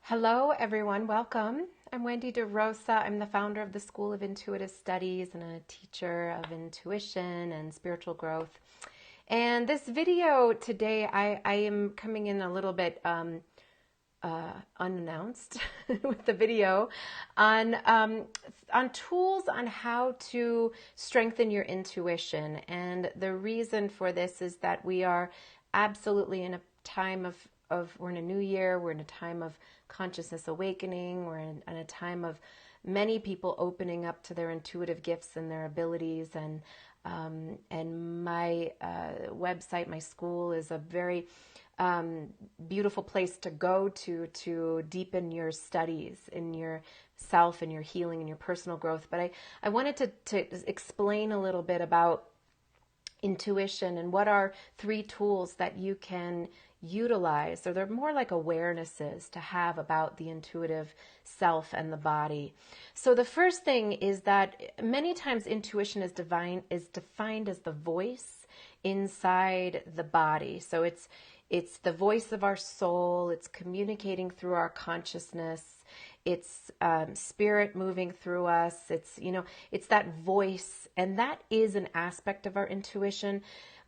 Hello, everyone. Welcome. I'm Wendy De Rosa. I'm the founder of the School of Intuitive Studies and a teacher of intuition and spiritual growth. And this video today, I am coming in a little bit unannounced with the video on tools on how to strengthen your intuition. And the reason for this is that we are absolutely in a time of we're in a new year, we're in a time of consciousness awakening, we're in a time of many people opening up to their intuitive gifts and their abilities, and my website, my school, is a very beautiful place to go to deepen your studies in yourself and your healing and your personal growth. But I wanted to explain a little bit about intuition and what are three tools that you can utilize, or they're more like awarenesses to have about the intuitive self and the body. So the first thing is that many times intuition is defined as the voice inside the body. So it's the voice of our soul. It's communicating through our consciousness. It's spirit moving through us. It's that voice, and that is an aspect of our intuition.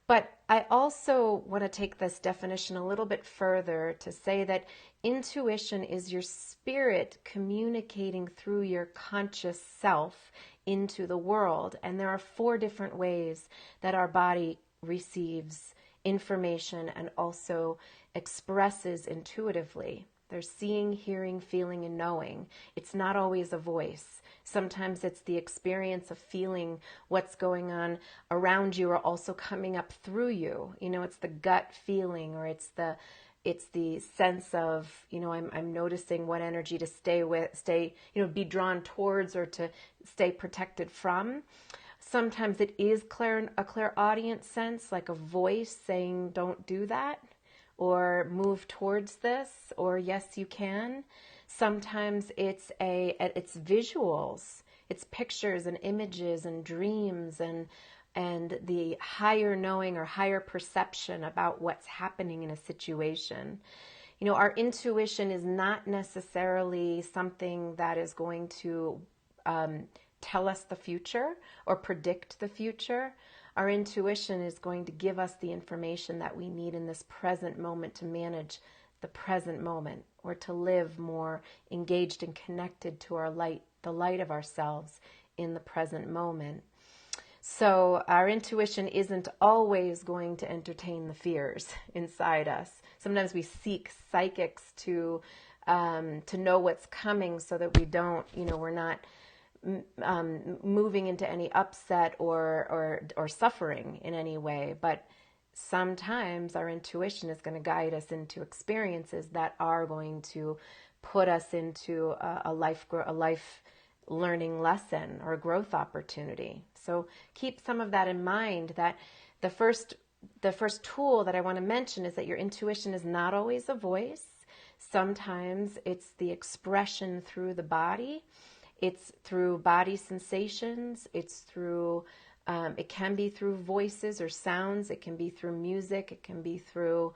But I also want to take this definition a little bit further to say that intuition is your spirit communicating through your conscious self into the world. And there are 4 different ways that our body receives information and also expresses intuitively. There's seeing, hearing, feeling, and knowing. It's not always a voice. Sometimes it's the experience of feeling what's going on around you or also coming up through you. It's the gut feeling, or it's the sense of, I'm noticing what energy to be drawn towards or to stay protected from. Sometimes it is a clairaudient sense, like a voice saying, don't do that, or move towards this, or yes, you can. Sometimes it's visuals, it's pictures and images and dreams and the higher knowing or higher perception about what's happening in a situation. Our intuition is not necessarily something that is going to tell us the future or predict the future. Our intuition is going to give us the information that we need in this present moment to manage the present moment, or to live more engaged and connected to our light, the light of ourselves in the present moment. So our intuition isn't always going to entertain the fears inside us. Sometimes we seek psychics to know what's coming so that we don't, we're not moving into any upset or suffering in any way. But sometimes our intuition is going to guide us into experiences that are going to put us into a life learning lesson or growth opportunity. So keep some of that in mind, that the first tool that I want to mention is that your intuition is not always a voice. Sometimes it's the expression through the body. It's through body sensations. It's through, it can be through voices or sounds. It can be through music. It can be through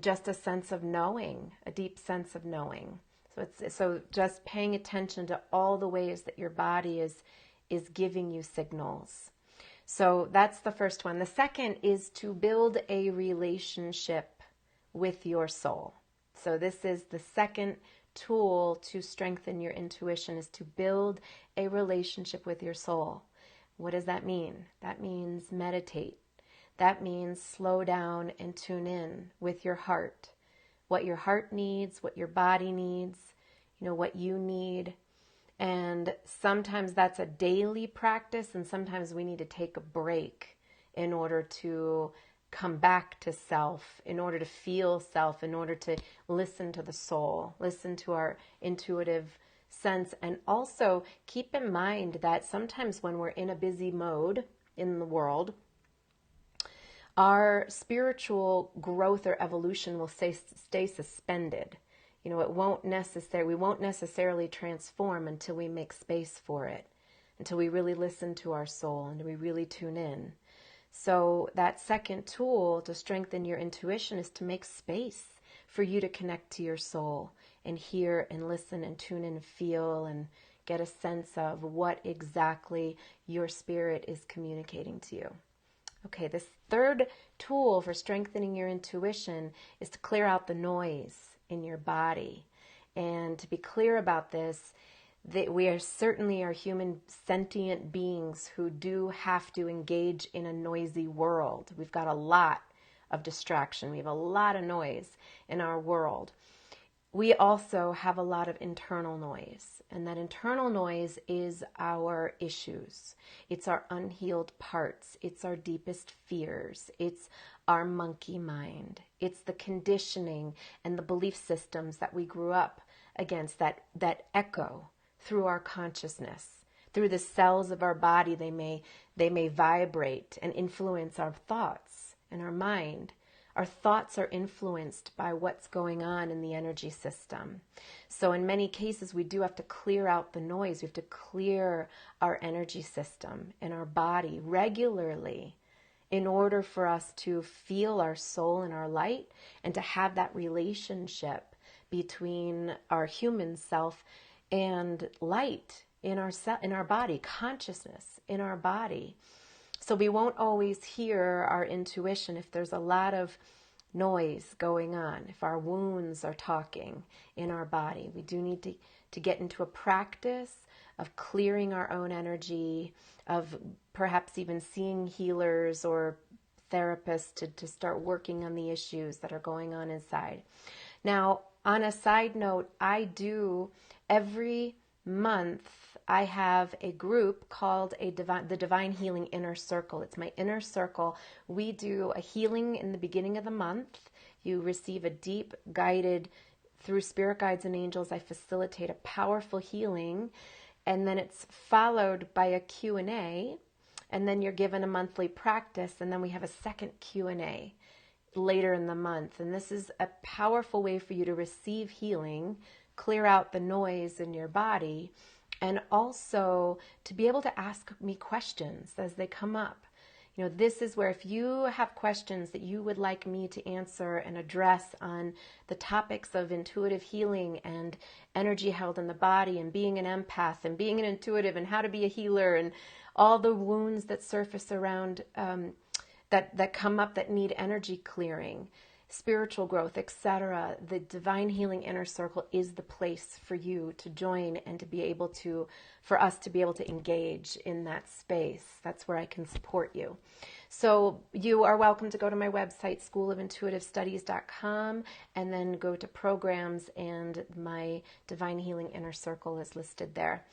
just a sense of knowing, a deep sense of knowing. So just paying attention to all the ways that your body is giving you signals. So that's the first one. The second is to build a relationship with your soul. So this is the second tool to strengthen your intuition, is to build a relationship with your soul. What does that mean? That means meditate. That means slow down and tune in with your heart. What your heart needs, what your body needs, what you need. And sometimes that's a daily practice, and sometimes we need to take a break in order to come back to self, in order to feel self, in order to listen to the soul, listen to our intuitive sense. And also keep in mind that sometimes when we're in a busy mode in the world, our spiritual growth or evolution will stay suspended. We won't necessarily transform until we make space for it, until we really listen to our soul and we really tune in. So that second tool to strengthen your intuition is to make space for you to connect to your soul and hear and listen and tune in and feel and get a sense of what exactly your spirit is communicating to you. Okay, this third tool for strengthening your intuition is to clear out the noise in your body. And to be clear about this, that we certainly are human sentient beings who do have to engage in a noisy world. We've got a lot of distraction. We have a lot of noise in our world. We also have a lot of internal noise, and that internal noise is our issues. It's our unhealed parts. It's our deepest fears. It's our monkey mind. It's the conditioning and the belief systems that we grew up against that echo through our consciousness. Through the cells of our body, they may vibrate and influence our thoughts and our mind. Our thoughts are influenced by what's going on in the energy system. So in many cases, we do have to clear out the noise. We have to clear our energy system and our body regularly in order for us to feel our soul and our light and to have that relationship between our human self and light in our body, consciousness in our body. So we won't always hear our intuition if there's a lot of noise going on, if our wounds are talking in our body. We do need to get into a practice of clearing our own energy, of perhaps even seeing healers or therapists to start working on the issues that are going on inside. Now, on a side note, I do every month, I have a group called the Divine Healing Inner Circle. It's my inner circle. We do a healing in the beginning of the month. You receive a deep guided, through spirit guides and angels, I facilitate a powerful healing. And then it's followed by a Q&A. And then you're given a monthly practice. And then we have a second Q&A later in the month. And this is a powerful way for you to receive healing, clear out the noise in your body, and also to be able to ask me questions as they come up. You know, this is where if you have questions that you would like me to answer and address on the topics of intuitive healing and energy held in the body and being an empath and being an intuitive and how to be a healer and all the wounds that surface around that come up that need energy clearing, spiritual growth, etc., the Divine Healing Inner Circle is the place for you to join and to be able to, for us to be able to engage in that space. That's where I can support you. So you are welcome to go to my website, schoolofintuitivestudies.com, and then go to programs, and my Divine Healing Inner Circle is listed there.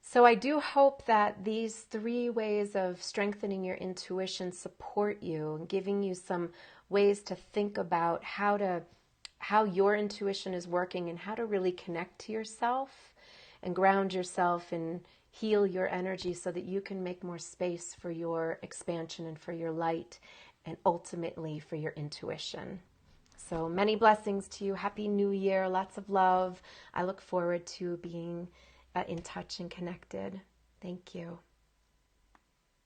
So I do hope that these 3 ways of strengthening your intuition support you and giving you some ways to think about how your intuition is working and how to really connect to yourself and ground yourself and heal your energy so that you can make more space for your expansion and for your light and ultimately for your intuition. So many blessings to you. Happy New Year. Lots of love. I look forward to being in touch and connected. Thank you.